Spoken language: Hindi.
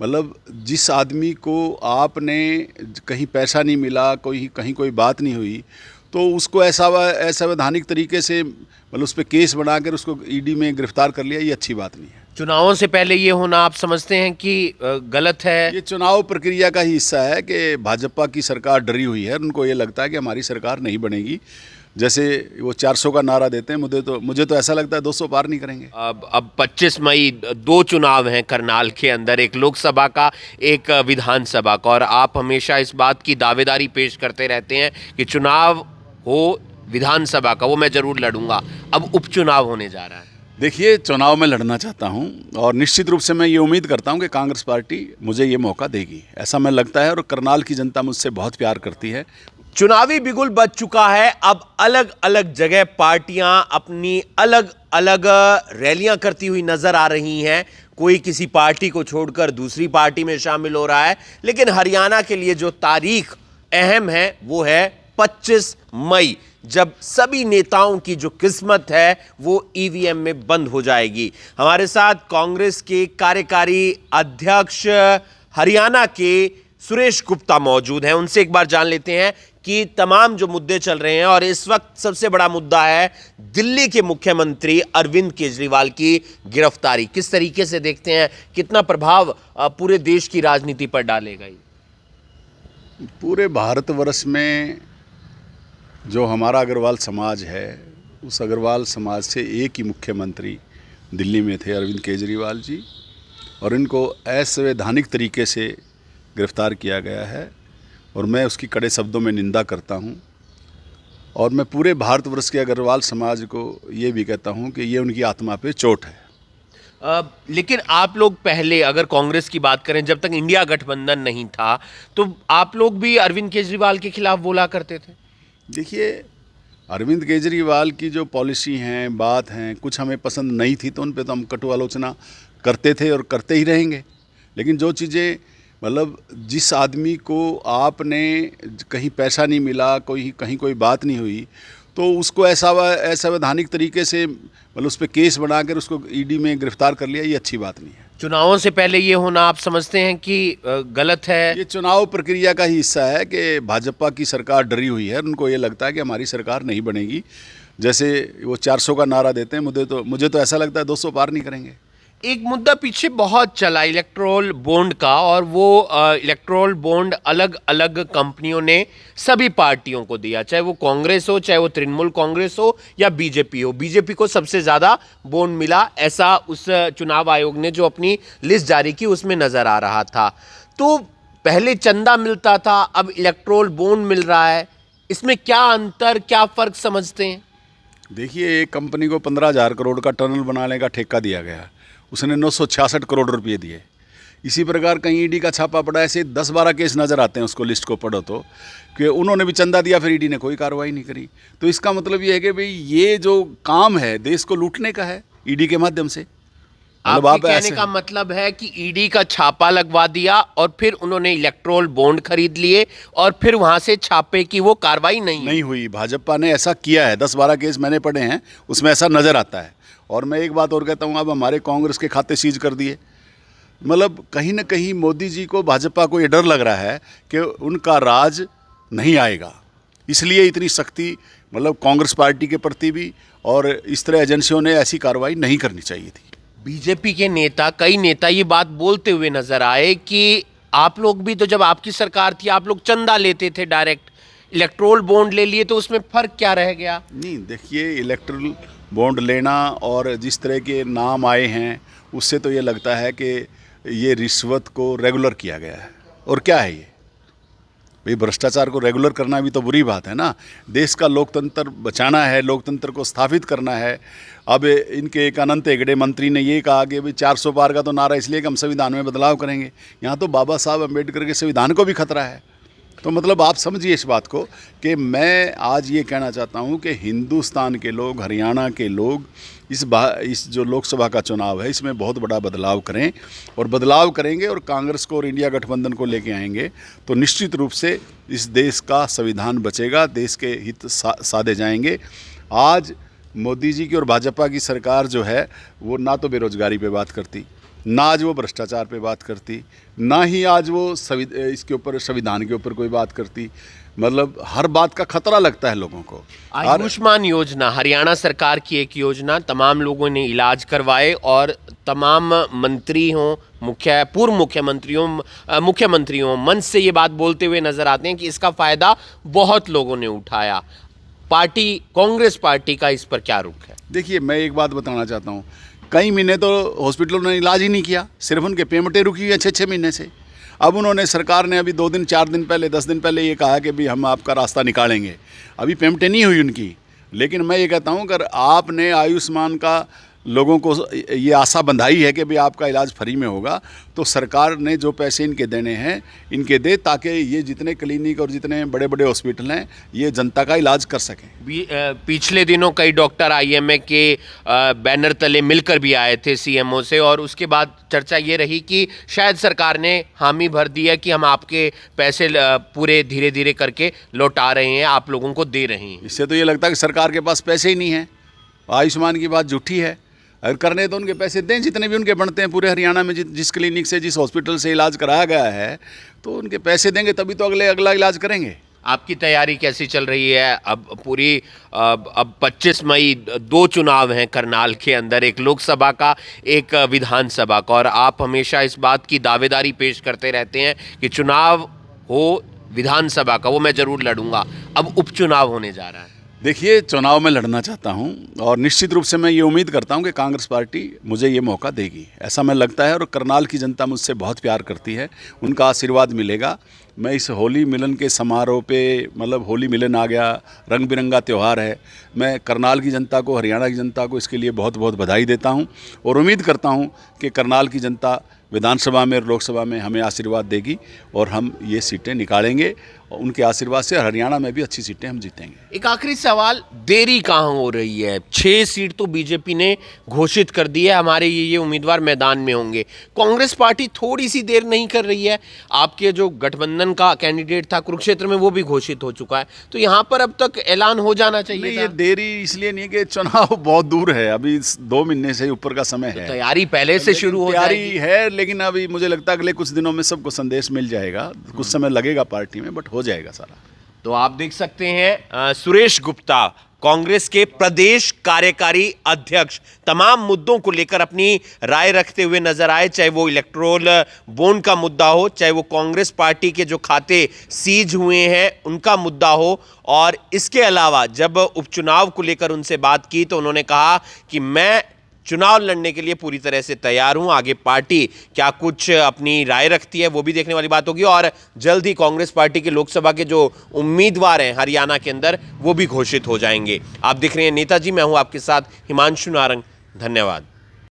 मतलब जिस आदमी को आपने कहीं पैसा नहीं मिला, कहीं कोई बात नहीं हुई, तो उसको असंवैधानिक तरीके से मतलब उस पर केस बनाकर उसको ईडी में गिरफ्तार कर लिया, ये अच्छी बात नहीं है। चुनावों से पहले ये होना आप समझते हैं कि गलत है? ये चुनाव प्रक्रिया का ही हिस्सा है कि भाजपा की सरकार डरी हुई है, उनको ये लगता है कि हमारी सरकार नहीं बनेगी। जैसे वो 400 का नारा देते हैं, मुझे तो ऐसा लगता है 200 पार नहीं करेंगे। अब 25 मई दो चुनाव हैं करनाल के अंदर, एक लोकसभा का, एक विधानसभा का, और आप हमेशा इस बात की दावेदारी पेश करते रहते हैं कि चुनाव हो विधानसभा का वो मैं जरूर लड़ूंगा। अब उपचुनाव होने जा रहा है। देखिए, चुनाव में लड़ना चाहता हूं और निश्चित रूप से मैं ये उम्मीद करता हूं कि कांग्रेस पार्टी मुझे ये मौका देगी, ऐसा मैं लगता है। और करनाल की जनता मुझसे बहुत प्यार करती है। चुनावी बिगुल बज चुका है। अब अलग अलग जगह पार्टियां अपनी अलग अलग रैलियां करती हुई नजर आ रही हैं। कोई किसी पार्टी को छोड़कर दूसरी पार्टी में शामिल हो रहा है, लेकिन हरियाणा के लिए जो तारीख अहम है वो है 25 मई, जब सभी नेताओं की जो किस्मत है वो ईवीएम में बंद हो जाएगी। हमारे साथ कांग्रेस के कार्यकारी अध्यक्ष हरियाणा के सुरेश गुप्ता मौजूद हैं। उनसे एक बार जान लेते हैं कि तमाम जो मुद्दे चल रहे हैं, और इस वक्त सबसे बड़ा मुद्दा है दिल्ली के मुख्यमंत्री अरविंद केजरीवाल की गिरफ्तारी। किस तरीके से देखते हैं, कितना प्रभाव पूरे देश की राजनीति पर डालेगा ये? पूरे भारतवर्ष में जो हमारा अग्रवाल समाज है, उस अग्रवाल समाज से एक ही मुख्यमंत्री दिल्ली में थे, अरविंद केजरीवाल जी, और इनको असंवैधानिक तरीके से गिरफ्तार किया गया है और मैं उसकी कड़े शब्दों में निंदा करता हूं। और मैं पूरे भारतवर्ष के अग्रवाल समाज को ये भी कहता हूं कि ये उनकी आत्मा पे चोट है। लेकिन आप लोग पहले, अगर कांग्रेस की बात करें, जब तक इंडिया गठबंधन नहीं था, तो आप लोग भी अरविंद केजरीवाल के खिलाफ बोला करते थे। देखिए, अरविंद केजरीवाल की जो पॉलिसी हैं, बात हैं, कुछ हमें पसंद नहीं थी तो उन पे तो हम कटु आलोचना करते थे और करते ही रहेंगे। लेकिन जो चीज़ें मतलब जिस आदमी को आपने कहीं पैसा नहीं मिला, कहीं कोई बात नहीं हुई, तो उसको असंवैधानिक तरीके से मतलब उस पर केस बनाकर उसको ईडी में गिरफ्तार कर लिया, ये अच्छी बात नहीं है। चुनावों से पहले ये होना आप समझते हैं कि गलत है? ये चुनाव प्रक्रिया का ही हिस्सा है कि भाजपा की सरकार डरी हुई है, उनको ये लगता है कि हमारी सरकार नहीं बनेगी। जैसे वो 400 का नारा देते हैं, मुझे तो ऐसा लगता है 200 पार नहीं करेंगे। एक मुद्दा पीछे बहुत चला इलेक्ट्रोल बॉन्ड का, और वो इलेक्ट्रोल बॉन्ड अलग अलग कंपनियों ने सभी पार्टियों को दिया, चाहे वो कांग्रेस हो, चाहे वो तृणमूल कांग्रेस हो या बीजेपी हो। बीजेपी को सबसे ज़्यादा बॉन्ड मिला, ऐसा उस चुनाव आयोग ने जो अपनी लिस्ट जारी की उसमें नज़र आ रहा था। तो पहले चंदा मिलता था, अब इलेक्ट्रोल बॉन्ड मिल रहा है, इसमें क्या अंतर, क्या फ़र्क समझते हैं? देखिए, एक कंपनी को 15,000 करोड़ का टनल बनाने का ठेका दिया गया, उसने 966 करोड़ रुपये दिए। इसी प्रकार कहीं ईडी का छापा पड़ा, ऐसे 10-12 केस नज़र आते हैं, उसको लिस्ट को पढ़ो तो, कि उन्होंने भी चंदा दिया, फिर ईडी ने कोई कार्रवाई नहीं करी। तो इसका मतलब ये है कि भाई ये जो काम है देश को लूटने का है ईडी के माध्यम से। आपके कहने का मतलब है कि ईडी का छापा लगवा दिया और फिर उन्होंने इलेक्ट्रोल बॉन्ड खरीद लिए और फिर वहां से छापे की वो कार्रवाई नहीं हुई। भाजपा ने ऐसा किया है, 10-12 केस मैंने पढ़े हैं, उसमें ऐसा नज़र आता है। और मैं एक बात और कहता हूँ, अब हमारे कांग्रेस के खाते सीज कर दिए। मतलब कहीं ना कहीं मोदी जी को, भाजपा को ये डर लग रहा है कि उनका राज नहीं आएगा, इसलिए इतनी सख्ती मतलब कांग्रेस पार्टी के प्रति भी, और इस तरह एजेंसियों ने ऐसी कार्रवाई नहीं करनी चाहिए थी। बीजेपी के नेता, कई नेता ये बात बोलते हुए नजर आए कि आप लोग भी तो, जब आपकी सरकार थी, आप लोग चंदा लेते थे डायरेक्ट, इलेक्ट्रोल बॉन्ड ले लिए, तो उसमें फर्क क्या रह गया? नहीं, देखिए, इलेक्ट्रोल बॉन्ड लेना और जिस तरह के नाम आए हैं उससे तो ये लगता है कि ये रिश्वत को रेगुलर किया गया है। और क्या है ये भाई, भ्रष्टाचार को रेगुलर करना भी तो बुरी बात है ना। देश का लोकतंत्र बचाना है, लोकतंत्र को स्थापित करना है। अब इनके एक अनंत हेगड़े मंत्री ने ये कहा कि भाई 400 पार का तो नारा इसलिए कि हम संविधान में बदलाव करेंगे। यहाँ तो बाबा साहब अम्बेडकर के संविधान को भी खतरा है। तो मतलब आप समझिए इस बात को कि मैं आज ये कहना चाहता हूँ कि हिंदुस्तान के लोग, हरियाणा के लोग इस जो लोकसभा का चुनाव है इसमें बहुत बड़ा बदलाव करें, और बदलाव करेंगे और कांग्रेस को और इंडिया गठबंधन को लेके आएंगे तो निश्चित रूप से इस देश का संविधान बचेगा, देश के हित साधे जाएंगे। आज मोदी जी की और भाजपा की सरकार जो है वो ना तो बेरोजगारी पे बात करती, ना आज वो भ्रष्टाचार पे बात करती, ना ही आज वो इसके ऊपर संविधान के ऊपर कोई बात करती। मतलब हर बात का खतरा लगता है लोगों को। आयुष्मान योजना हरियाणा सरकार की एक योजना, तमाम लोगों ने इलाज करवाए और तमाम मंत्री हों, पूर्व मुख्यमंत्रियों मंच से ये बात बोलते हुए नजर आते हैं कि इसका फायदा बहुत लोगों ने उठाया। कांग्रेस पार्टी का इस पर क्या रुख है? देखिए, मैं एक बात बताना चाहता हूँ, कई महीने तो हॉस्पिटलों ने इलाज ही नहीं किया, सिर्फ उनके पेमेंटें रुकी हुई है 6-6 महीने से। अब उन्होंने, सरकार ने अभी 2 दिन 4 दिन पहले 10 दिन पहले ये कहा कि भी हम आपका रास्ता निकालेंगे। अभी पेमेंटें नहीं हुई उनकी। लेकिन मैं ये कहता हूँ, अगर आपने आयुष्मान का लोगों को ये आशा बंधाई है कि भी आपका इलाज फ्री में होगा, तो सरकार ने जो पैसे इनके देने हैं इनके दे, ताकि ये जितने क्लिनिक और जितने बड़े बड़े हॉस्पिटल हैं ये जनता का इलाज कर सकें। पिछले दिनों कई डॉक्टर आईएमए के बैनर तले मिलकर भी आए थे सीएमओ से, और उसके बाद चर्चा ये रही कि शायद सरकार ने हामी भर दी है कि हम आपके पैसे पूरे धीरे धीरे करके लौटा रहे हैं, आप लोगों को दे रहे हैं। इससे तो ये लगता है कि सरकार के पास पैसे ही नहीं हैं। आयुष्मान की बात झूठी है। अगर करने तो उनके पैसे दें, जितने भी उनके बनते हैं पूरे हरियाणा में। जिस क्लिनिक से, जिस हॉस्पिटल से इलाज कराया गया है, तो उनके पैसे देंगे तभी तो अगला इलाज करेंगे। आपकी तैयारी कैसी चल रही है? अब 25 मई 2 चुनाव हैं करनाल के अंदर, एक लोकसभा का, एक विधानसभा का, और आप हमेशा इस बात की दावेदारी पेश करते रहते हैं कि चुनाव हो विधानसभा का वो मैं ज़रूर लड़ूंगा। अब उपचुनाव होने जा रहा है। देखिए, चुनाव में लड़ना चाहता हूं और निश्चित रूप से मैं ये उम्मीद करता हूं कि कांग्रेस पार्टी मुझे ये मौका देगी, ऐसा मैं लगता है। और करनाल की जनता मुझसे बहुत प्यार करती है, उनका आशीर्वाद मिलेगा। मैं इस होली मिलन के समारोह पे, मतलब होली मिलन आ गया, रंग बिरंगा त्यौहार है, मैं करनाल की जनता को, हरियाणा की जनता को इसके लिए बहुत बहुत बधाई देता हूं और उम्मीद करता हूं कि करनाल की जनता विधानसभा में और लोकसभा में हमें आशीर्वाद देगी और हम ये सीटें निकालेंगे, और उनके आशीर्वाद से हरियाणा में भी अच्छी सीटें हम जीतेंगे। एक आखिरी सवाल, देरी कहाँ हो रही है? 6 सीट तो बीजेपी ने घोषित कर दी है, हमारे ये उम्मीदवार मैदान में होंगे। कांग्रेस पार्टी थोड़ी सी देर नहीं कर रही है? आपके जो गठबंधन का कैंडिडेट था कुरुक्षेत्र में, वो भी घोषित हो चुका है, तो यहाँ पर अब तक ऐलान हो जाना चाहिए। नहीं, ये देरी इसलिए नहीं है कि चुनाव बहुत दूर है, अभी 2 महीने से ऊपर का समय है। तैयारी पहले से शुरू हो तैयारी है, लेकिन अभी मुझे लगता है अगले कुछ दिनों में सबको संदेश मिल जाएगा। कुछ समय लगेगा पार्टी में, बट हो जाएगा सारा। तो आप देख सकते हैं सुरेश गुप्ता, कांग्रेस के प्रदेश कार्यकारी अध्यक्ष, तमाम मुद्दों को लेकर अपनी राय रखते हुए नजर आए, चाहे वो इलेक्टोरल बॉन्ड का मुद्दा हो, चाहे वो कांग्रेस पार्टी के जो खाते सीज हुए हैं उनका मुद्दा हो। और इसके अलावा जब उपचुनाव को लेकर उनसे बात की तो उन्होंने कहा कि मैं चुनाव लड़ने के लिए पूरी तरह से तैयार हूं। आगे पार्टी क्या कुछ अपनी राय रखती है वो भी देखने वाली बात होगी, और जल्द ही कांग्रेस पार्टी के लोकसभा के जो उम्मीदवार हैं हरियाणा के अंदर वो भी घोषित हो जाएंगे। आप देख रहे हैं नेताजी, मैं हूं आपके साथ हिमांशु नारंग। धन्यवाद।